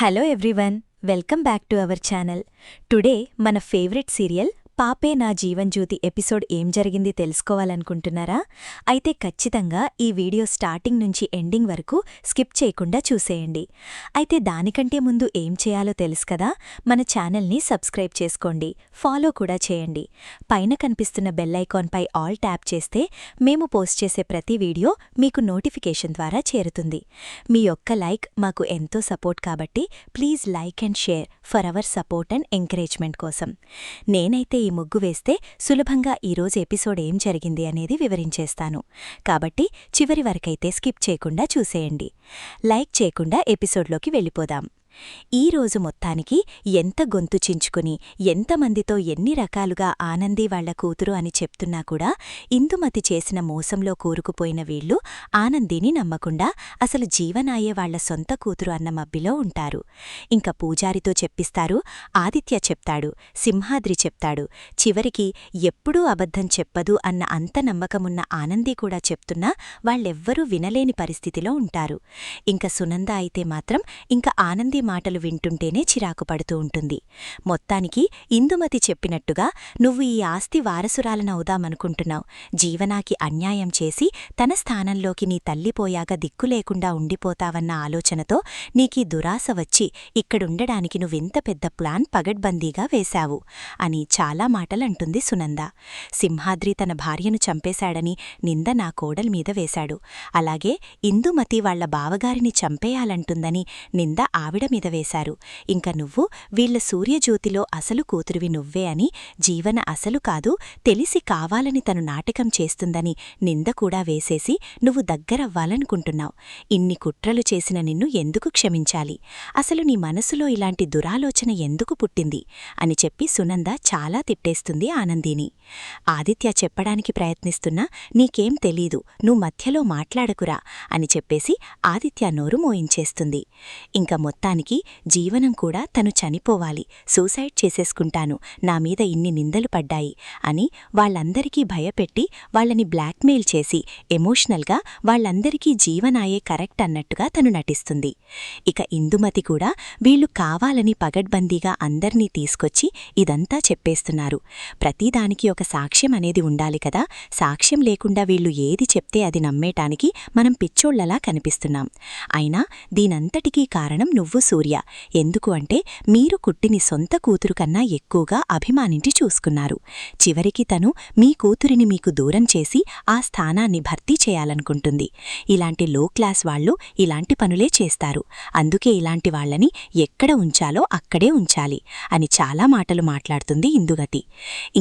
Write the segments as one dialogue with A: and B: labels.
A: Hello everyone, welcome back to our channel. Today మన favourite serial పాపే నా జీవన్జ్యోతి episode ఏం జరిగింది తెలుసుకోవాలనుకుంటున్నారా? అయితే ఖచ్చితంగా ఈ వీడియో స్టార్టింగ్ నుంచి ఎండింగ్ వరకు స్కిప్ చేయకుండా చూసేయండి. అయితే దానికంటే ముందు ఏం చేయాలో తెలుసు కదా, మన ఛానల్ని సబ్స్క్రైబ్ చేసుకోండి, ఫాలో కూడా చేయండి. పైన కనిపిస్తున్న బెల్ ఐకాన్పై ఆల్ ట్యాప్ చేస్తే మేము పోస్ట్ చేసే ప్రతి వీడియో మీకు నోటిఫికేషన్ ద్వారా చేరుతుంది. మీ యొక్క లైక్ మాకు ఎంతో సపోర్ట్ కాబట్టి please like and share for our support and encouragement కోసం. నేనైతే ఈ ముగ్గు వేస్తే సులభంగా ఈరోజు ఎపిసోడ్ ఏం జరిగింది అనేది వివరించేస్తాను. కాబట్టి చివరి వరకైతే స్కిప్ చేయకుండా చూసేయండి. లైక్ చేయకుండా ఎపిసోడ్లోకి వెళ్ళిపోదాం. ఈ రోజు మొత్తానికి ఎంత గొంతు చించుకుని ఎంతమందితో ఎన్ని రకాలుగా ఆనంది వాళ్ల కూతురు అని చెప్తున్నా కూడా ఇందుమతి చేసిన మోసంలో కూరుకుపోయిన వీళ్లు ఆనందిని నమ్మకుండా అసలు జీవనాయే వాళ్ల సొంత కూతురు అన్న మబ్బిలో ఉంటారు. ఇంక పూజారితో చెప్పిస్తారు, ఆదిత్య చెప్తాడు, సింహాద్రి చెప్తాడు. చివరికి ఎప్పుడూ అబద్ధం చెప్పదు అన్న అంత నమ్మకమున్న ఆనంది కూడా చెప్తున్నా వాళ్ళెవ్వరూ వినలేని పరిస్థితిలో ఉంటారు. ఇంక సునంద అయితే మాత్రం ఇంక ఆనంది మాటలు వింటుంటేనే చిరాకు పడుతూ ఉంటుంది. మొత్తానికి ఇందుమతి చెప్పినట్టుగా నువ్వు ఈ ఆస్తి వారసురాలనవుదామనుకుంటున్నావు. జీవనాకి అన్యాయం చేసి తన స్థానంలోకి నీ తల్లిపోయాక దిక్కులేకుండా ఉండిపోతావన్న ఆలోచనతో నీకీ దురాశ వచ్చి ఇక్కడుండడానికి నువ్వింత పెద్ద ప్లాన్ పగడ్బందీగా వేశావు అని చాలా మాటలంటుంది సునంద. సింహాద్రి తన భార్యను చంపేశాడని నింద నా కోడల్మీద వేశాడు. అలాగే ఇందుమతి వాళ్ల బావగారిని చంపేయాలంటుందని నింద ఆవిడ మీద వేశారు. ఇంక నువ్వు వీళ్ల సూర్యజ్యోతిలో అసలు కూతురివి నువ్వే అని, జీవన అసలు కాదు తెలిసి కావాలని తను నాటకం చేస్తుందని నింద కూడా వేసేసి నువ్వు దగ్గరవ్వాలనుకుంటున్నావు. ఇన్ని కుట్రలు చేసిన నిన్ను ఎందుకు క్షమించాలి? అసలు నీ మనసులో ఇలాంటి దురాలోచన ఎందుకు పుట్టింది అని చెప్పి సునంద చాలా తిట్టేస్తుంది ఆనందిని. ఆదిత్య చెప్పడానికి ప్రయత్నిస్తున్నా నీకేం తెలీదు, నువ్వు మధ్యలో మాట్లాడకురా అని చెప్పేసి ఆదిత్య నోరు మోయించేస్తుంది. ఇంక మొత్తానికి జీవనం కూడా తను చనిపోవాలి, సూసైడ్ చేసేసుకుంటాను, నా మీద ఇన్ని నిందలు పడ్డాయి అని వాళ్లందరికీ భయపెట్టి వాళ్లని బ్లాక్మెయిల్ చేసి ఎమోషనల్గా వాళ్లందరికీ జీవనాయే కరెక్ట్ అన్నట్టుగా తను నటిస్తుంది. ఇక ఇందుమతి కూడా వీళ్లు కావాలని పగడ్బందీగా అందర్నీ తీసుకొచ్చి ఇదంతా చెప్పేస్తున్నారు. ప్రతిదానికి ఒక సాక్ష్యం అనేది ఉండాలి కదా, సాక్ష్యం లేకుండా వీళ్లు ఏది చెప్తే అది నమ్మేటానికి మనం పిచ్చోళ్లలా కనిపిస్తున్నాం. అయినా దీనంతటికీ కారణం నువ్వు సూర్య. ఎందుకు అంటే మీరు కుట్టిని సొంత కూతురు కన్నా ఎక్కువగా అభిమానించి చూసుకున్నారు. చివరికి తను మీ కూతురిని మీకు దూరం చేసి ఆ స్థానాన్ని భర్తీ చేయాలనుకుంటుంది. ఇలాంటి లో క్లాస్ వాళ్లు ఇలాంటి పనులే చేస్తారు. అందుకే ఇలాంటి వాళ్లని ఎక్కడ ఉంచాలో అక్కడే ఉంచాలి అని చాలా మాటలు మాట్లాడుతుంది ఇందుగతి.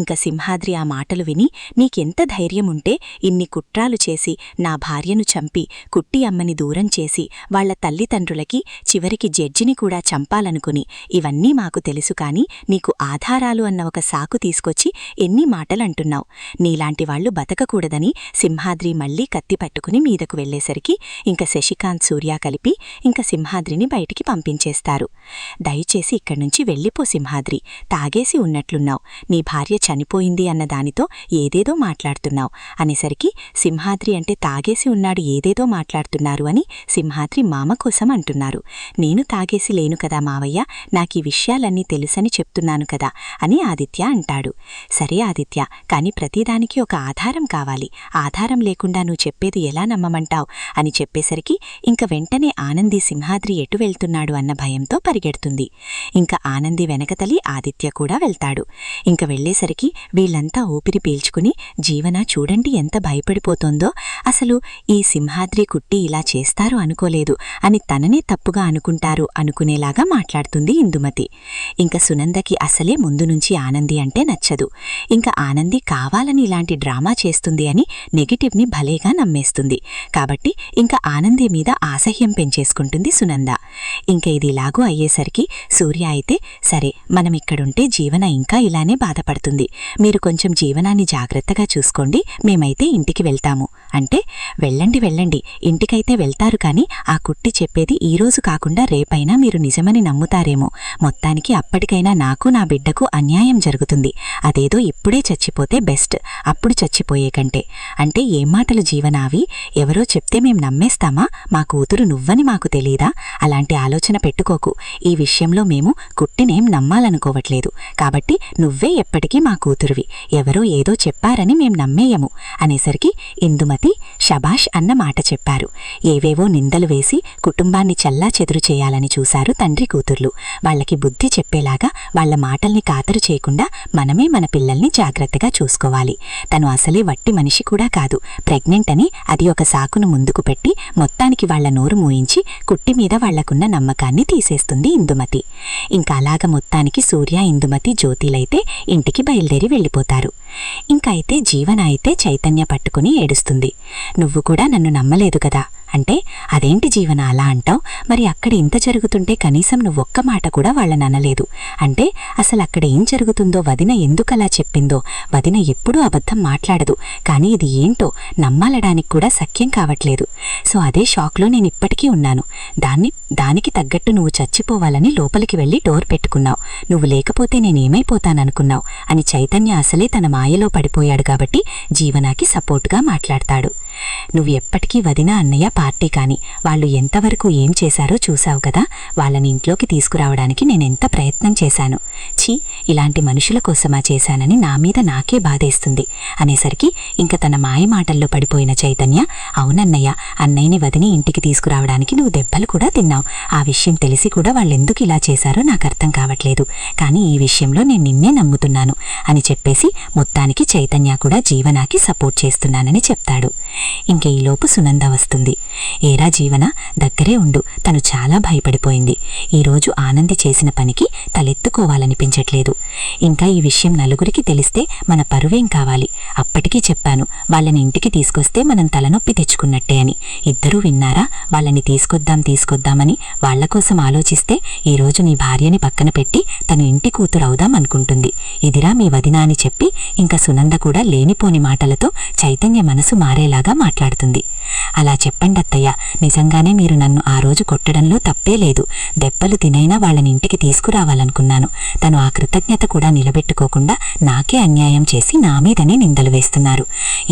A: ఇంక సింహాద్రి ఆ మాటలు విని నీకెంత ధైర్యముంటే ఇన్ని కుట్రాలు చేసి నా భార్యను చంపి కుట్టి అమ్మని దూరం చేసి వాళ్ల తల్లిదండ్రులకి చివరికి జడ్జిని కూడా చంపాలనుకుని, ఇవన్నీ మాకు తెలుసు కాని నీకు ఆధారాలు అన్న ఒక సాకు తీసుకొచ్చి ఎన్ని మాటలంటున్నావు. నీలాంటి వాళ్లు బతకకూడదని సింహాద్రి మళ్లీ కత్తి పట్టుకుని మీదకు వెళ్లేసరికి ఇంక శశికాంత్ సూర్య కలిపి ఇంక సింహాద్రిని బయటికి పంపించేస్తారు. దయచేసి ఇక్కడ్నుంచి వెళ్ళిపో సింహాద్రి, తాగేసి ఉన్నట్లున్నావు, నీ భార్య చనిపోయింది అన్న దానితో ఏదేదో మాట్లాడుతున్నావు అనేసరికి సింహాద్రి అంటే తాగేసి ఉన్నాడు ఏదేదో మాట్లాడుతున్నారు అని సింహాద్రి మామ కోసం అంటున్నారు. నేను తాగేసి లేను కదా మావయ్య, నాకీ విషయాలన్నీ తెలుసని చెప్తున్నాను కదా అని ఆదిత్య అంటాడు. సరే ఆదిత్య, కాని ప్రతిదానికి ఒక ఆధారం కావాలి, ఆధారం లేకుండా నువ్వు చెప్పేది ఎలా నమ్మమంటావు అని చెప్పేసరికి ఇంక వెంటనే ఆనంది సింహాద్రి ఎటు వెళ్తున్నాడు అన్న భయంతో పరిగెడుతుంది. ఇంక ఆనంది వెనకతలి ఆదిత్య కూడా వెళ్తాడు. ఇంక వెళ్లేసరికి వీళ్లంతా ఊపిరి పీల్చుకుని జీవన చూడండి ఎంత భయపడిపోతోందో, అసలు ఈ సింహాద్రి కుట్టి ఇలా చేస్తారు అనుకోలేదు అని తననే తప్పుగా అనుకుంటారు అనుకునేలాగా మాట్లాడుతుంది ఇందుమతి. ఇంక సునందకి అసలే ముందు నుంచి ఆనంది అంటే నచ్చదు. ఇంక ఆనంది కావాలని ఇలాంటి డ్రామా చేస్తుంది అని నెగిటివ్ని భలేగా నమ్మేస్తుంది. కాబట్టి ఇంక ఆనంది మీద ఆసహ్యం పెంచేసుకుంటుంది సునంద. ఇంక ఇది ఇలాగూ అయ్యేసరికి సూర్య అయితే సరే మనం ఇక్కడుంటే జీవన ఇంకా ఇలానే బాధపడుతుంది, మీరు కొంచెం జీవనాన్ని జాగ్రత్తగా చూసుకోండి, మేమైతే ఇంటికి వెళ్తాము అంటే వెళ్ళండి వెళ్ళండి ఇంటికైతే వెళ్తారు కాని ఆ కుట్టి చెప్పేది ఈరోజు కాకుండా రేపైనా
B: అయినా మీరు నిజమని నమ్ముతారేమో. మొత్తానికి అప్పటికైనా నాకు నా బిడ్డకు అన్యాయం జరుగుతుంది. అదేదో ఇప్పుడే చచ్చిపోతే బెస్ట్, అప్పుడు చచ్చిపోయే కంటే. అంటే ఏం మాటలు జీవనావి? ఎవరో చెప్తే మేం నమ్మేస్తామా? మా కూతురు నువ్వని మాకు తెలీదా? అలాంటి ఆలోచన పెట్టుకోకు. ఈ విషయంలో మేము కుట్టినేం నమ్మాలనుకోవట్లేదు. కాబట్టి నువ్వే ఎప్పటికీ మా కూతురువి. ఎవరో ఏదో చెప్పారని మేం నమ్మేయము అనేసరికి ఇందుమతి శబాష్ అన్న మాట చెప్పారు. ఏవేవో నిందలు వేసి కుటుంబాన్ని చల్లా చెదురు చేయాలని చూశారు తండ్రి కూతుర్లు. వాళ్లకి బుద్ధి చెప్పేలాగా వాళ్ల మాటల్ని ఖాతరు చేయకుండా మనమే మన పిల్లల్ని జాగ్రత్తగా చూసుకోవాలి. తను అసలే వట్టి మనిషి కూడా కాదు, ప్రెగ్నెంట్ అని అది ఒక సాకును ముందుకు పెట్టి మొత్తానికి వాళ్ల నోరు మూయించి కుట్టి మీద వాళ్లకున్న నమ్మకాన్ని తీసేస్తుంది ఇందుమతి. ఇంకా అలాగ మొత్తానికి సూర్య, ఇందుమతి, జ్యోతిలైతే ఇంటికి బయలుదేరి వెళ్ళిపోతారు. ఇంకా అయితే జీవన అయితే చైతన్య పట్టుకుని ఏడుస్తుంది. నువ్వు కూడా నన్ను నమ్మలేదు కదా అంటే, అదేంటి జీవన అలా అంటావు? మరి అక్కడ ఇంత జరుగుతుంటే కనీసం నువ్వొక్క మాట కూడా వాళ్ళని అనలేదు అంటే, అసలు అక్కడ ఏం జరుగుతుందో వదిన ఎందుకలా చెప్పిందో. వదిన ఎప్పుడూ అబద్ధం మాట్లాడదు, కానీ ఇది ఏంటో నమ్మాలడానికి కూడా సఖ్యం కావట్లేదు. సో అదే షాక్లో నేను ఇప్పటికీ ఉన్నాను. దానికి తగ్గట్టు నువ్వు చచ్చిపోవాలని లోపలికి వెళ్ళి డోర్ పెట్టుకున్నావు. నువ్వు లేకపోతే నేనేమైపోతాననుకున్నావు అని చైతన్య అసలే తన మాయలో పడిపోయాడు కాబట్టి జీవనాకి సపోర్ట్గా మాట్లాడతాడు. నువ్వు ఎప్పటికీ వదిన, అన్నయ్య పార్టీ కాని వాళ్ళు ఎంతవరకు ఏం చేశారో చూశావు కదా. వాళ్ళని ఇంట్లోకి తీసుకురావడానికి నేనెంత ప్రయత్నం చేశాను. ఛీ, ఇలాంటి మనుషుల కోసమా చేశానని నా మీద నాకే బాధేస్తుంది అనేసరికి ఇంక తన మాయ మాటల్లో పడిపోయిన చైతన్య, అవునన్నయ్య, అన్నయ్యని వదిని ఇంటికి తీసుకురావడానికి నువ్వు దెబ్బలు కూడా తిన్నావు. ఆ విషయం తెలిసి కూడా వాళ్ళెందుకు ఇలా చేశారో నాకు అర్థం కావట్లేదు. కానీ ఈ విషయంలో నేను నిన్నే నమ్ముతున్నాను అని చెప్పేసి మొత్తానికి చైతన్య కూడా జీవనాకి సపోర్ట్ చేస్తున్నానని చెప్తాడు. ఇంక ఈలోపు సునంద వస్తుంది. ఏరా జీవన, దగ్గరే ఉండు, తను చాలా భయపడిపోయింది. ఈరోజు ఆనంది చేసిన పనికి తలెత్తుకోవాలనిపించట్లేదు. ఇంకా ఈ విషయం నలుగురికి తెలిస్తే మన పరువేం కావాలి. అప్పటికీ చెప్పాను, వాళ్ళని ఇంటికి తీసుకొస్తే మనం తలనొప్పి తెచ్చుకున్నట్టే అని. ఇద్దరూ విన్నారా? వాళ్ళని తీసుకొద్దామని వాళ్ల కోసం ఆలోచిస్తే ఈరోజు నీ భార్యని పక్కన పెట్టి తను ఇంటి కూతురు అవుదాం అనుకుంటుంది. ఇదిరా మీ వదిన అని చెప్పి ఇంకా సునంద కూడా లేనిపోని మాటలతో చైతన్య మనసు మారేలాగా మాట్లాడుతుంది. అలా చెప్పండి అత్తయ్య, నిజంగానే మీరు నన్ను ఆ రోజు కొట్టడంలో తప్పే లేదు. దెబ్బలు తినైనా వాళ్ళని ఇంటికి తీసుకురావాలనుకున్నాను. తను ఆ కృతజ్ఞత కూడా నిలబెట్టుకోకుండా నాకే అన్యాయం చేసి నా మీదనే నిందలు వేస్తున్నారు.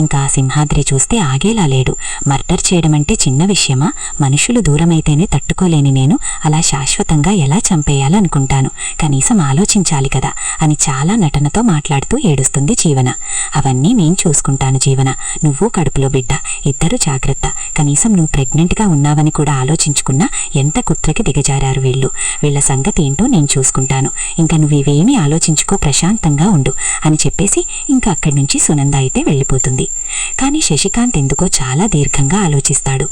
B: ఇంకా సింహాద్రి చూస్తే ఆగేలా లేడు. మర్డర్ చేయడం అంటే చిన్న విషయమా? మనుషులు దూరమైతేనే తట్టుకోలేని నేను అలా శాశ్వతంగా ఎలా చంపేయాలనుకుంటాను. కనీసం ఆలోచించాలి కదా అని చాలా నటనతో మాట్లాడుతూ ఏడుస్తుంది జీవన. అవన్నీ నేను చూసుకుంటాను జీవన, నువ్వు కడుపులో బిడ్డ, ఇద్దరు జాగ్రత్త. కనీసం నువ్వు ప్రెగ్నెంట్గా ఉన్నావని కూడా ఆలోచించుకున్నా ఎంత కుట్రకి దిగజారారు వీళ్ళు. వీళ్ల సంగతి ఏంటో నేను చూసుకుంటాను. ఇంకా నువ్వేమీ ఆలోచించుకో, ప్రశాంతంగా ఉండు అని చెప్పేసి ఇంకా అక్కడి నుంచి సునంద అయితే వెళ్ళిపోతుంది. కానీ శశికాంత్ ఎందుకో చాలా దీర్ఘంగా ఆలోచిస్తాడు.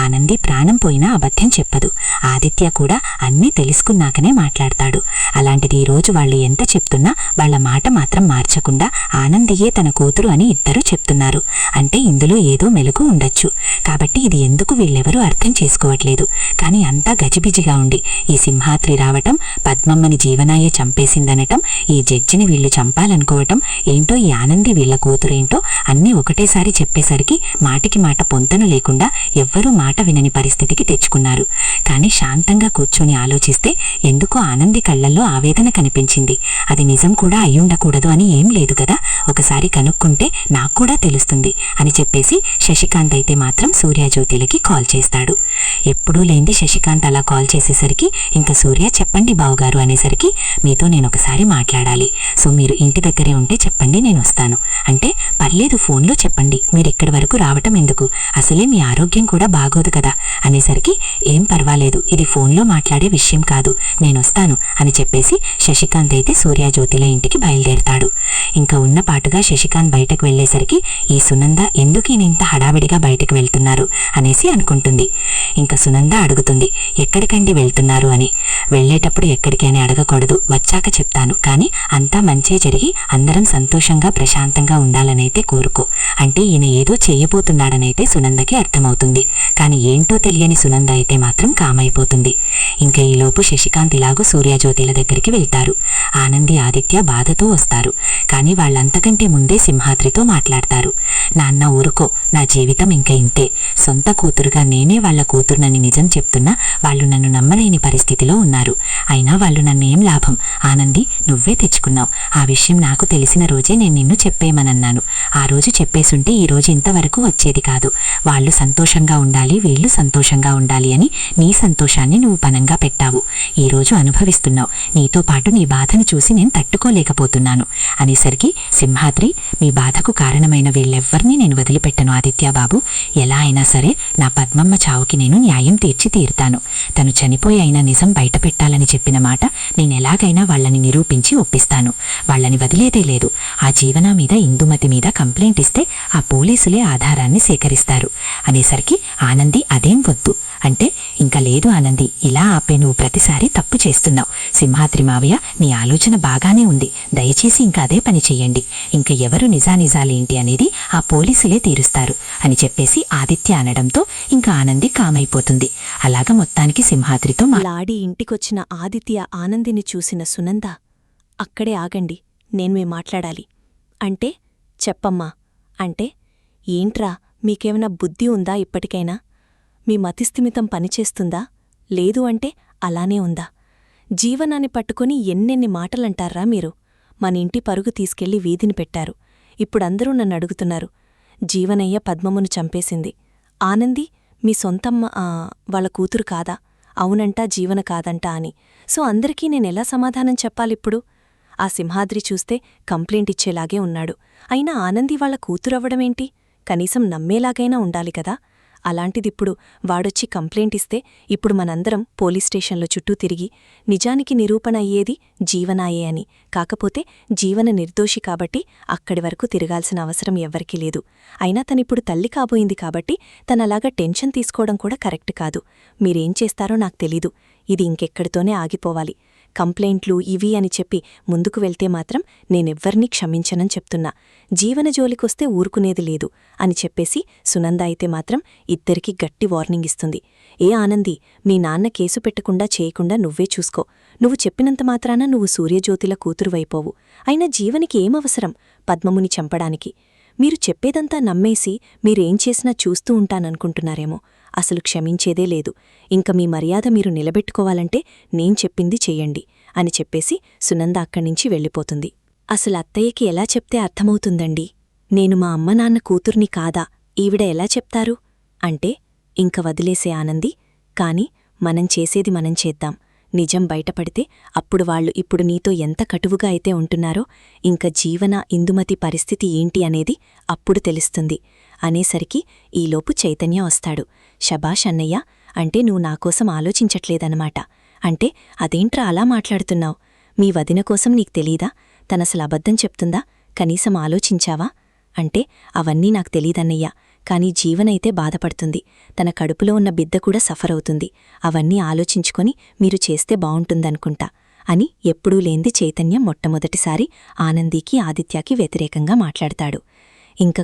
B: ఆనంది ప్రాణం పోయినా అబద్ధం చెప్పదు. ఆదిత్య కూడా అన్నీ తెలుసుకున్నాకనే మాట్లాడతాడు. అలాంటిది ఈరోజు వాళ్ళు ఎంత చెప్తున్నా వాళ్ళ మాట మాత్రం మార్చకుండా ఆనందియే తన కూతురు అని ఇద్దరు చెప్తున్నారు. అంటే ఇందులో ఏదో మెలుగు ఉండొచ్చు. కాబట్టి ఇది ఎందుకు వీళ్ళెవరూ అర్థం చేసుకోవట్లేదు. కానీ అంతా గజిబిజిగా ఉండి ఈ సింహాద్రి రావటం, పద్మమ్మని జీవనాయే చంపేసిందనటం, ఈ జడ్జిని వీళ్ళు చంపాలనుకోవటం, ఏంటో ఈ ఆనంది వీళ్ళ కూతురేంటో అన్నీ ఒకటేసారి చెప్పేసరికి మాటికి మాట పొంతను లేకుండా ఎవ్వరూ మాట వినని పరిస్థితికి తెచ్చుకున్నారు. కానీ శాంతంగా కూర్చొని ఆలోచిస్తే ఎందుకో ఆనంది కళ్లల్లో ఆవేదన కనిపించింది. అది నిజం కూడా అయ్యుండకూడదు అని ఏం లేదు కదా, ఒకసారి కనుక్కుంటే నాకు కూడా తెలుస్తుంది అని చెప్పేసి శశికాంత్ అయితే మాత్రం సూర్యజ్యోతిలకి కాల్ చేస్తాడు. ఎప్పుడూ లేంది శశికాంత్ అలా కాల్ చేసేసరికి ఇంకా సూర్య, చెప్పండి బావుగారు అనేసరికి, మీతో నేను ఒకసారి మాట్లాడాలి. సో మీరు ఇంటి దగ్గరే ఉంటే చెప్పండి, నేను వస్తాను. అంటే పర్లేదు, ఫోన్లో చెప్పండి, మీరు ఇక్కడి వరకు రావటం ఎందుకు, అసలే మీ ఆరోగ్యం కూడా బాగోదు కదా అనేసరికి, ఏం పర్వాలేదు, ఇది ఫోన్లో మాట్లాడే విషయం కాదు, నేను వస్తాను అని చెప్పేసి శశికాంత్ అయితే సూర్యజ్యోతిల ఇంటికి బయలుదేరతాడు. ఇంకా ఉన్న పాటుగా శశికాంత్ బయటకు వెళ్లేసరికి ఈ సునంద ఎందుకు ఇంత హడావిడిగా బయటకు వెళ్తున్నారు అనేసి అనుకుంటుంది. ఇంకా సునంద అడుగుతుంది, ఎక్కడికండి వెళ్తున్నారు అని. వెళ్ళేటప్పుడు ఎక్కడికి అని అడగకూడదు, వచ్చాక చెప్తాను, కానీ అంతా మంచే జరిగి అందరం సంతోషంగా ప్రశాంతంగా ఉండాలనైతే కోరుకో. అంటే ఈయన ఏదో చెయ్యబోతున్నాడనైతే సునందకి అర్థమవుతుంది. కానీ ఏంటో తెలియని సునంద అయితే మాత్రం కామైపోతుంది. ఇంకా ఈలోపు శశికాంత్ ఇలాగూ సూర్యజ్యోతిల దగ్గరికి వెళ్తారు. ఆనంది, ఆదిత్య బాధతో వస్తారు. కానీ వాళ్ళంతకంటే ముందే సింహాద్రితో మాట్లాడతారు. నాన్న ఊరుకో, నా జీవితం ఇంకా ఇంతే. సొంత కూతురుగా నేనే వాళ్ళ కూతురునని నిజం చెప్తున్నా వాళ్ళు నన్ను నమ్మలేని పరిస్థితిలో ఉన్నారు. అయినా వాళ్ళు నన్ను ఏం లాభం? ఆనంది, నువ్వే తెచ్చుకున్నావు. ఆ విషయం నాకు తెలిసిన రోజే నేను నిన్ను చెప్పేయమనన్నాను. ఆ రోజు చెప్పేసుంటే ఈ రోజు ఇంతవరకు వచ్చేది కాదు. వాళ్ళు సంతోషంగా ఉండాలి, వీళ్ళు సంతోషంగా ఉండాలి అని నీ సంతోషాన్ని నువ్వు పనంగా పెట్టావు. ఈ రోజు అనుభవిస్తున్నావు. నీతో పాటు నీ బాధను చూసి నేను తట్టుకోలేకపోతున్నాను అనేసరికి సింహాద్రి, మీ బాధకు కారణమైన వీళ్ళెవ్వరినీ నేను వదిలిపెట్టను ఆదిత్యబాబు. ఎలా అయినా సరే నా పద్మమ్మ చావుకి నేను న్యాయం తీర్చి తీరుతాను. తను చనిపోయి అయినా నిజం బయట పెట్టాలని చెప్పిన మాట నేను ఎలాగైనా వాళ్ళని నిరూపించి ఒప్పిస్తాను. వాళ్ళని వదిలేదే లేదు. ఆ జీవన మీద, ఇందుమతి మీద కంప్లైంట్ ఇస్తే ఆ పోలీసులే ఆధారాన్ని సేకరిస్తారు అనేసరికి ఆనంది, అదేం వద్దు అంటే, ఇంకా లేదు ఆనంది, ఇలా ఆపే, నువ్వు ప్రతిసారి తప్పు చేస్తున్నావు. సింహాద్రి మావయ్య, నీ ఆలోచన బాగానే ఉంది. దయచేసి ఇంకా అదే పని చెయ్యండి. ఇంక ఎవరు నిజానిజాలేంటి అనేది ఆ పోలీసులే తీరుస్తారు అని చెప్పేసి ఆదిత్య అనడంతో ఇంకా ఆనంది కామైపోతుంది. అలాగ మొత్తానికి సింహాద్రితో
A: లాడి ఇంటికొచ్చిన ఆదిత్య ఆనందిని చూసిన సునంద, అక్కడే ఆగండి, నేను మాట్లాడాలి అంటే, చెప్పమ్మా అంటే, ఏంట్రా మీకేమైనా బుద్ధి ఉందా? ఇప్పటికైనా మీ మతిస్థిమితం పనిచేస్తుందా? లేదు అంటే అలానే ఉందా? జీవనాన్ని పట్టుకుని ఎన్నెన్ని మాటలంటారా మీరు? మన ఇంటి పరుగు తీసుకెళ్లి వీధిని పెట్టారు. ఇప్పుడందరూ నన్ను అడుగుతున్నారు, జీవనయ్య పద్మమును చంపేసింది, ఆనంది మీ సొంతమ్మ వాళ్ళ కూతురు కాదా? అవునంటా, జీవన కాదంటా అని. సో అందరికీ నేనెలా సమాధానం చెప్పాలిప్పుడు? ఆ సింహాద్రి చూస్తే కంప్లైంట్ ఇచ్చేలాగే ఉన్నాడు. అయినా ఆనంది వాళ్ళ కూతురవ్వడమేంటి? కనీసం నమ్మేలాగైనా ఉండాలి కదా. అలాంటిదిప్పుడు వాడొచ్చి కంప్లైంట్ ఇస్తే ఇప్పుడు మనందరం పోలీస్ స్టేషన్లో చుట్టూ తిరిగి నిజానికి నిరూపణ అయ్యేది జీవనాయే అని. కాకపోతే జీవన నిర్దోషి కాబట్టి అక్కడి వరకు తిరగాల్సిన అవసరం ఎవ్వరికీ లేదు. అయినా తనిప్పుడు తల్లి కాబోయింది కాబట్టి తనలాగా టెన్షన్ తీసుకోవడం కూడా కరెక్ట్ కాదు. మీరేం చేస్తారో నాకు తెలీదు. ఇది ఇంకెక్కడితోనే ఆగిపోవాలి. కంప్లైంట్లు ఇవి అని చెప్పి ముందుకు వెళ్తే మాత్రం నేనెవ్వర్నీ క్షమించనని చెప్తున్నా. జీవన జోలికొస్తే ఊరుకునేది లేదు అని చెప్పేసి సునంద అయితే మాత్రం ఇద్దరికీ గట్టి వార్నింగ్ ఇస్తుంది. ఏ ఆనంది, మీ నాన్న కేసు పెట్టకుండా చేయకుండా నువ్వే చూసుకో. నువ్వు చెప్పినంత మాత్రాన నువ్వు సూర్యజ్యోతిల కూతురువైపోవు. అయినా జీవనికి ఏమవసరం పద్మముని చంపడానికి? మీరు చెప్పేదంతా నమ్మేసి మీరేం చేసినా చూస్తూ ఉంటాననుకుంటున్నారేమో. అసలు క్షమించేదే లేదు. ఇంక మీ మర్యాద మీరు నిలబెట్టుకోవాలంటే నేను చెప్పింది చెయ్యండి అని చెప్పేసి సునంద అక్కడ్నించి వెళ్ళిపోతుంది. అసలు అత్తయ్యకి ఎలా చెప్తే అర్థమవుతుందండి? నేను మా అమ్మనాన్న కూతుర్ని కాదా, ఈవిడ ఎలా చెప్తారు అంటే, ఇంక వదిలేసే ఆనంది. కాని మనం చేసేది మనం చేద్దాం. నిజం బయటపడితే అప్పుడు వాళ్ళు ఇప్పుడు నీతో ఎంత కటువుగా అయితే ఉంటున్నారో ఇంక జీవన, ఇందుమతి పరిస్థితి ఏంటి అనేది అప్పుడు తెలుస్తుంది అనేసరికి ఈలోపు చైతన్య వస్తాడు. శబాష్ అన్నయ్య, అంటే నువ్వు నాకోసం ఆలోచించట్లేదన్నమాట. అంటే అదేంట్రా అలా మాట్లాడుతున్నావు? మీ వదిన కోసం నీకు తెలీదా? తనసలు అబద్ధం చెప్తుందా? కనీసం ఆలోచించావా? అంటే అవన్నీ నాకు తెలీదన్నయ్యా, కాని జీవనైతే బాధపడుతుంది. తన కడుపులో ఉన్న బిడ్డ కూడా సఫర్ అవుతుంది. అవన్నీ ఆలోచించుకొని మీరు చేస్తే బావుంటుందనుకుంటా అని ఎప్పుడూ లేంది చైతన్యం మొట్టమొదటిసారి ఆనందికి, ఆదిత్యకి వ్యతిరేకంగా మాట్లాడతాడు. ఇంక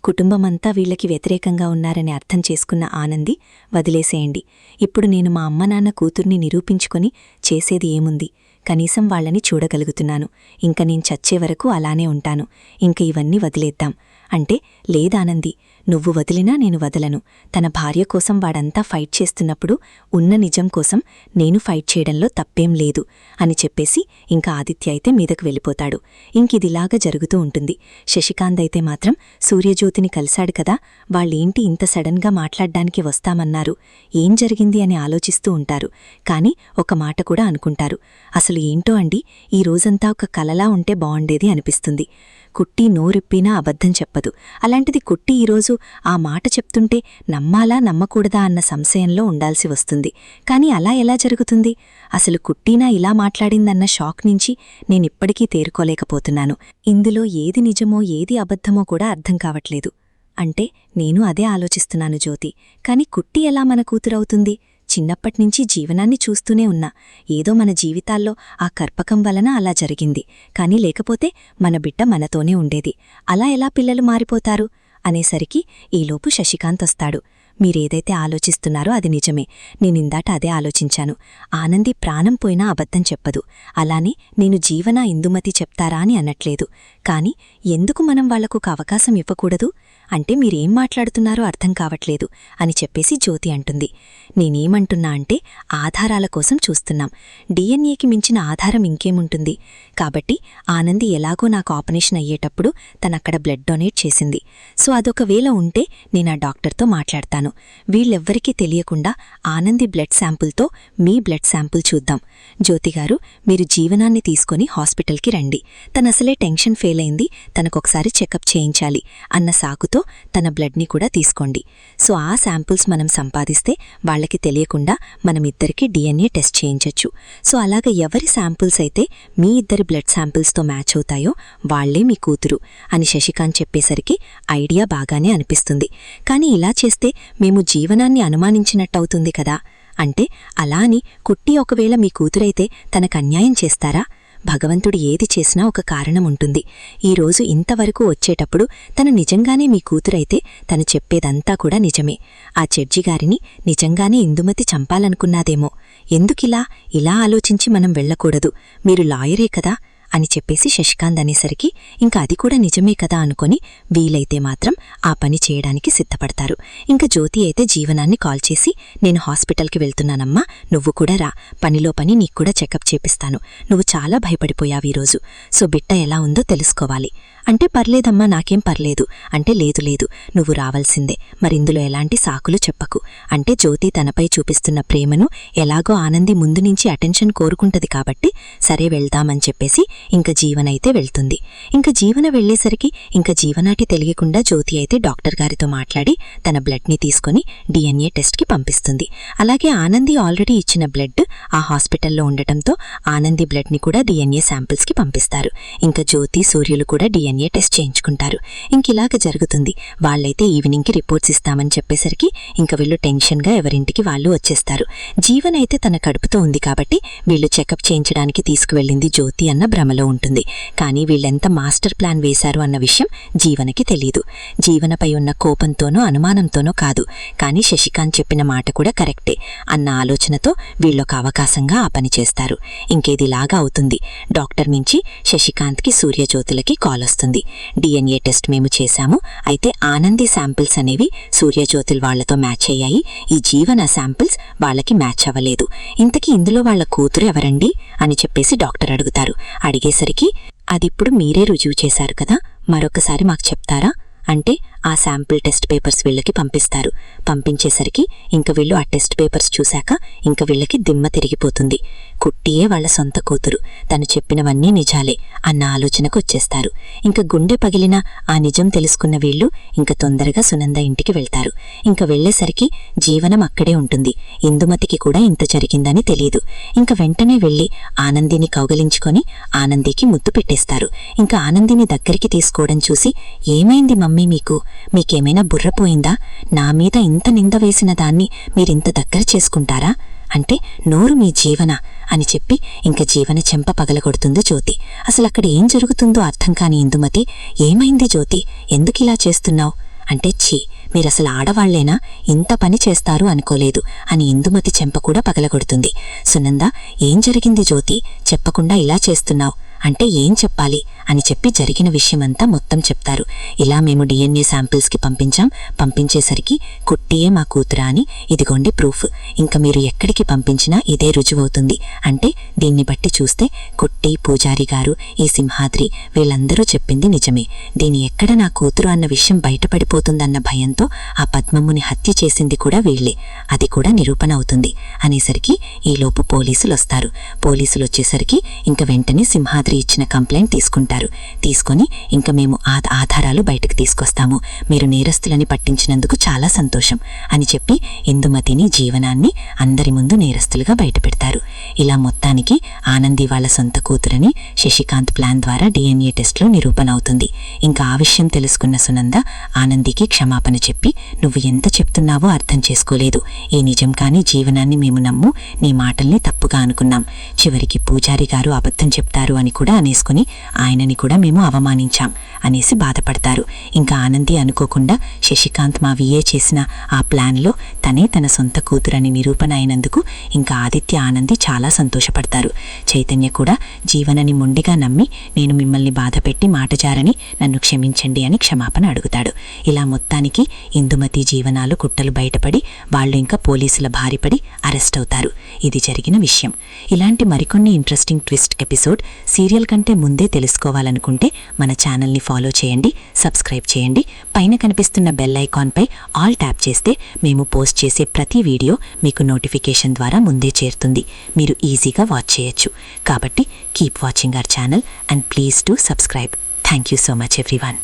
A: కుటుంబమంతా వీళ్లకి వ్యతిరేకంగా ఉన్నారని అర్థం చేసుకున్న ఆనంది, వదిలేసేయండి. ఇప్పుడు నేను మా అమ్మనాన్న కూతుర్ని నిరూపించుకొని చేసేది ఏముంది? కనీసం వాళ్ళని చూడగలుగుతున్నాను. ఇంక నేను చచ్చే వరకు అలానే ఉంటాను. ఇంక ఇవన్నీ వదిలేద్దాం అంటే, లేదానంది, నువ్వు వదిలినా నేను వదలను. తన భార్య కోసం వాడంతా ఫైట్ చేస్తున్నప్పుడు ఉన్న నిజం కోసం నేను ఫైట్ చేయడంలో తప్పేం లేదు అని చెప్పేసి ఇంకా ఆదిత్య అయితే మీదకు వెళ్ళిపోతాడు. ఇంకిదిలాగా జరుగుతూ ఉంటుంది. శశికాంత్ అయితే మాత్రం సూర్యజ్యోతిని కలిశాడు కదా, వాళ్ళేంటి ఇంత సడన్గా మాట్లాడ్డానికి వస్తామన్నారు, ఏం జరిగింది అని ఆలోచిస్తూ ఉంటారు. కాని ఒక మాట కూడా అనుకుంటారు, అసలు ఏంటో అండి, ఈ రోజంతా ఒక కలలా ఉంటే బావుండేది అనిపిస్తుంది. కుట్టి నోరిప్పినా అబద్ధం చెప్పదు. అలాంటిది కుట్టి ఈరోజు ఆ మాట చెప్తుంటే నమ్మాలా నమ్మకూడదా అన్న సంశయంలో ఉండాల్సి వస్తుంది. కాని అలా ఎలా జరుగుతుంది? అసలు కుట్టీనా ఇలా మాట్లాడిందన్న షాక్ నుంచి నేనిప్పటికీ తేరుకోలేకపోతున్నాను. ఇందులో ఏది నిజమో ఏది అబద్ధమో కూడా అర్థం కావట్లేదు. అంటే నేను అదే ఆలోచిస్తున్నాను జ్యోతి. కాని కుట్టి ఎలా మన కూతురవుతుంది? చిన్నప్పట్నుంచి జీవనాన్ని చూస్తూనే ఉన్నా. ఏదో మన జీవితాల్లో ఆ కర్పకం వలన అలా జరిగింది. కానీ లేకపోతే మన బిడ్డ మనతోనే ఉండేది. అలా ఎలా పిల్లలు మారిపోతారు అనేసరికి ఈలోపు శశికాంతొస్తాడు. మీరేదైతే ఆలోచిస్తున్నారో అది నిజమే. నేనిందాట అదే ఆలోచించాను. ఆనంది ప్రాణం పోయినా అబద్ధం చెప్పదు. అలానే నేను జీవన ఇందుమతి చెప్తారా అని అనట్లేదు. కాని ఎందుకు మనం వాళ్లకొక అవకాశం ఇవ్వకూడదు? అంటే మీరేం మాట్లాడుతున్నారో అర్థం కావట్లేదు అని చెప్పేసి జ్యోతి అంటుంది. నేనేమంటున్నా అంటే ఆధారాల కోసం చూస్తున్నాం. డిఎన్ఏకి మించిన ఆధారం ఇంకేముంటుంది? కాబట్టి ఆనంది ఎలాగో నాకు ఆపరేషన్ అయ్యేటప్పుడు తనక్కడ బ్లడ్ డొనేట్ చేసింది. సో అదొకవేళ ఉంటే నేనా డాక్టర్తో మాట్లాడతాను. వీళ్ళెవ్వరికీ తెలియకుండా ఆనంది బ్లడ్ శాంపుల్తో మీ బ్లడ్ శాంపుల్ చూద్దాం. జ్యోతిగారు, మీరు జీవనాన్ని తీసుకొని హాస్పిటల్కి రండి. తనసలే టెన్షన్ ఫెయిల్ అయింది, తనకొకసారి చెకప్ చేయించాలి అన్న సాకుతో తన బ్లడ్ని కూడా తీసుకోండి. సో ఆ శాంపుల్స్ మనం సంపాదిస్తే వాళ్లకి తెలియకుండా మనమిద్దరికీ డిఎన్ఏ టెస్ట్ చేయించొచ్చు. సో అలాగ ఎవరి శాంపుల్స్ అయితే మీ ఇద్దరి బ్లడ్ శాంపుల్స్తో మ్యాచ్ అవుతాయో వాళ్లే మీ కూతురు అని శశికాంత్ చెప్పేసరికి ఐడియా బాగానే అనిపిస్తుంది. కాని ఇలా చేస్తే మేము జీవనాన్ని అనుమానించినట్టవుతుంది కదా. అంటే అలా అని కుట్టి ఒకవేళ మీ కూతురైతే తనకు అన్యాయం చేస్తారా? భగవంతుడు ఏది చేసినా ఒక కారణముంటుంది. ఈరోజు ఇంతవరకు వచ్చేటప్పుడు తను నిజంగానే మీ కూతురైతే తను చెప్పేదంతా కూడా నిజమే. ఆ జడ్జిగారిని నిజంగానే ఇందుమతి చంపాలనుకున్నాదేమో. ఎందుకిలా ఇలా ఆలోచించి మనం వెళ్లకూడదు, మీరు లాయరే కదా అని చెప్పేసి శశికాంత్ అనేసరికి ఇంకా అది కూడా నిజమే కదా అనుకొని వీలైతే మాత్రం ఆ పని చేయడానికి సిద్ధపడతారు. ఇంకా జ్యోతి అయితే జీవనాన్ని కాల్ చేసి, నేను హాస్పిటల్కి వెళ్తున్నానమ్మా, నువ్వు కూడా రా, పనిలో పని నీకు కూడా చెకప్ చేపిస్తాను. నువ్వు చాలా భయపడిపోయావు ఈరోజు. సో బిడ్డ ఎలా ఉందో తెలుసుకోవాలి అంటే పర్లేదమ్మా, నాకేం పర్లేదు అంటే లేదు లేదు, నువ్వు రావాల్సిందే. మరిందులో ఎలాంటి సాకులు చెప్పకు అంటే జ్యోతి తనపై చూపిస్తున్న ప్రేమను ఎలాగో ఆనంది ముందు నుంచి అటెన్షన్ కోరుకుంటది కాబట్టి సరే వెళ్దామని చెప్పేసి ఇంక జీవనైతే వెళ్తుంది. ఇంక జీవన వెళ్లేసరికి ఇంక జీవనాటి తెలియకుండా జ్యోతి అయితే డాక్టర్ గారితో మాట్లాడి తన బ్లడ్ని తీసుకుని డిఎన్ఏ టెస్ట్కి పంపిస్తుంది. అలాగే ఆనంది ఆల్రెడీ ఇచ్చిన బ్లడ్ ఆ హాస్పిటల్లో ఉండటంతో ఆనంది బ్లడ్ని కూడా డిఎన్ఏ శాంపిల్స్కి పంపిస్తారు. ఇంకా జ్యోతి సూర్యులు కూడా డిఎన్ఏ టెస్ట్ చేయించుకుంటారు. ఇంకిలాగ జరుగుతుంది. వాళ్ళైతే ఈవినింగ్కి రిపోర్ట్స్ ఇస్తామని చెప్పేసరికి ఇంక వీళ్ళు టెన్షన్గా ఎవరింటికి వాళ్ళు వచ్చేస్తారు. జీవన్ అయితే తన కడుపుతో ఉంది కాబట్టి వీళ్ళు చెకప్ చేయించడానికి తీసుకువెళ్ళింది జ్యోతి అన్న భ్రమలో ఉంటుంది. కానీ వీళ్ళెంత మాస్టర్ ప్లాన్ వేశారు అన్న విషయం జీవనకి తెలీదు. జీవనపై ఉన్న కోపంతోనో అనుమానంతోనో కాదు, కానీ శశికాంత్ చెప్పిన మాట కూడా కరెక్టే అన్న ఆలోచనతో వీళ్ళొక అవకాశంగా ఆ పని చేస్తారు. ఇంకేదిలాగా అవుతుంది. డాక్టర్ నుంచి శశికాంత్కి సూర్యజ్యోతులకి కాల్ వస్తుంది. డిఎన్ఏ టెస్ట్ మేము చేశాము, అయితే ఆనంది శాంపిల్స్ అనేవి సూర్యజ్యోతుల వాళ్లతో మ్యాచ్ అయ్యాయి, ఈ జీవన శాంపిల్స్ వాళ్ళకి మ్యాచ్ అవ్వలేదు. ఇంతకీ ఇందులో వాళ్ల కూతురు ఎవరండి అని చెప్పేసి డాక్టర్ అడుగుతారు. అడిగేసరికి అదిప్పుడు మీరే రుజువు చేశారు కదా, మరొకసారి మాకు చెప్తారా అంటే ఆ శాంపిల్ టెస్ట్ పేపర్స్ వీళ్ళకి పంపిస్తారు. పంపించేసరికి ఇంక వీళ్ళు ఆ టెస్ట్ పేపర్స్ చూశాక ఇంక వీళ్ళకి దిమ్మ తిరిగిపోతుంది. కుట్టియే వాళ్ల సొంత కూతురు, తను చెప్పినవన్నీ నిజాలే అన్న ఆలోచనకు వచ్చేస్తారు. ఇంక గుండె పగిలిన ఆ నిజం తెలుసుకున్న వీళ్ళు ఇంక తొందరగా సునంద ఇంటికి వెళ్తారు. ఇంక వెళ్లేసరికి జీవనం అక్కడే ఉంటుంది. ఇందుమతికి కూడా ఇంత జరిగిందని తెలీదు. ఇంక వెంటనే వెళ్లి ఆనందిని కౌగలించుకొని ఆనందికి ముద్దు పెట్టేస్తారు. ఇంక ఆనందిని దగ్గరికి తీసుకోవడం చూసి, ఏమైంది మమ్మీ మీకు, మీకేమైనా బుర్రపోయిందా? నా మీద ఇంత నింద వేసిన దాన్ని మీరింత దగ్గర చేసుకుంటారా అంటే నోరు మీ జీవన అని చెప్పి ఇంక జీవన చెంప పగలగొడుతుంది జ్యోతి. అసలక్కడ ఏం జరుగుతుందో అర్థం కాని ఇందుమతి, ఏమైంది జ్యోతి, ఎందుకిలా చేస్తున్నావు అంటే, ఛీ మీరసలు ఆడవాళ్లేనా, ఇంత పని చేస్తారు అనుకోలేదు అని ఇందుమతి చెంప కూడా పగలగొడుతుంది. సునంద, ఏం జరిగింది జ్యోతి, చెప్పకుండా ఇలా చేస్తున్నావు అంటే ఏం చెప్పాలి అని చెప్పి జరిగిన విషయమంతా మొత్తం చెప్తారు. ఇలా మేము డిఎన్ఏ శాంపిల్స్కి పంపించేసరికి కుట్టియే మా కూతురా అని ఇదిగోండి ప్రూఫ్, ఇంకా మీరు ఎక్కడికి పంపించినా ఇదే రుజువవుతుంది అంటే దీన్ని బట్టి చూస్తే కుట్టి, పూజారి గారు, ఈ సింహాద్రి వీళ్ళందరూ చెప్పింది నిజమే. దీని ఎక్కడ నా కూతురు అన్న విషయం బయటపడిపోతుందన్న భయంతో ఆ పద్మమ్ముని హత్య చేసింది కూడా వీళ్లే, అది కూడా నిరూపణ అవుతుంది అనేసరికి ఈలోపు పోలీసులు వస్తారు. పోలీసులు వచ్చేసరికి ఇంక వెంటనే సింహాద్రి ఇచ్చిన కంప్లైంట్ తీసుకుంటారు. తీసుకొని ఇంక మేము ఆధారాలు బయటకు తీసుకొస్తాము, మీరు నేరస్తులని పట్టించినందుకు చాలా సంతోషం అని చెప్పి ఇందుమతిని, జీవనాన్ని అందరి ముందు నేరస్తులుగా బయటపెడతారు. ఇలా మొత్తానికి ఆనంది వాళ్ల సొంత కూతురని శశికాంత్ ప్లాన్ ద్వారా డిఎన్ఏ టెస్ట్లో నిరూపణ అవుతుంది. ఇంకా ఆ విషయం తెలుసుకున్న సునంద ఆనందికి క్షమాపణ
B: చెప్పి నువ్వు ఎంత చెప్తున్నావో అర్థం చేసుకోలేదు. ఈ నిజం కాని జీవనాన్ని మేము నమ్ము నీ మాటల్ని తప్పుగా అనుకున్నాం. చివరికి పూజారి గారు అబద్ధం చెప్తారు అని కూడా అనేసుకుని ఆయనని కూడా మేము అవమానించాం అనేసి బాధపడతారు. ఇంకా ఆనంది అనుకోకుండా శశికాంత్ మా విఏ చేసిన ఆ ప్లాన్లో తనే తన సొంత కూతురని నిరూపణ అయినందుకు ఇంకా ఆదిత్య ఆనంది చాలా సంతోషపడతారు. చైతన్య కూడా జీవనని మొండిగా నమ్మి నేను మిమ్మల్ని బాధపెట్టి మాట జారని నన్ను క్షమించండి అని క్షమాపణ అడుగుతాడు. ఇలా మొత్తానికి ఇందుమతి జీవనాలు కుట్టలు బయటపడి వాళ్ళు ఇంకా పోలీసుల బారిపడి అరెస్ట్ అవుతారు. ఇది జరిగిన విషయం. ఇలాంటి మరికొన్ని ఇంట్రెస్టింగ్ ట్విస్ట్ ఎపిసోడ్ సీరియల్ కంటే ముందే తెలుసుకోవాలనుకుంటే మన ఛానల్ని ఫాలో చేయండి, సబ్స్క్రైబ్ చేయండి. పైన కనిపిస్తున్న బెల్ ఐకాన్పై ఆల్ ట్యాప్ చేస్తే మేము పోస్ట్ చేసే ప్రతి వీడియో మీకు నోటిఫికేషన్ ద్వారా ముందే చేరుతుంది. మీరు ఈజీగా వాచ్ చేయొచ్చు. కాబట్టి keep watching our channel and please do subscribe. Thank you so much everyone.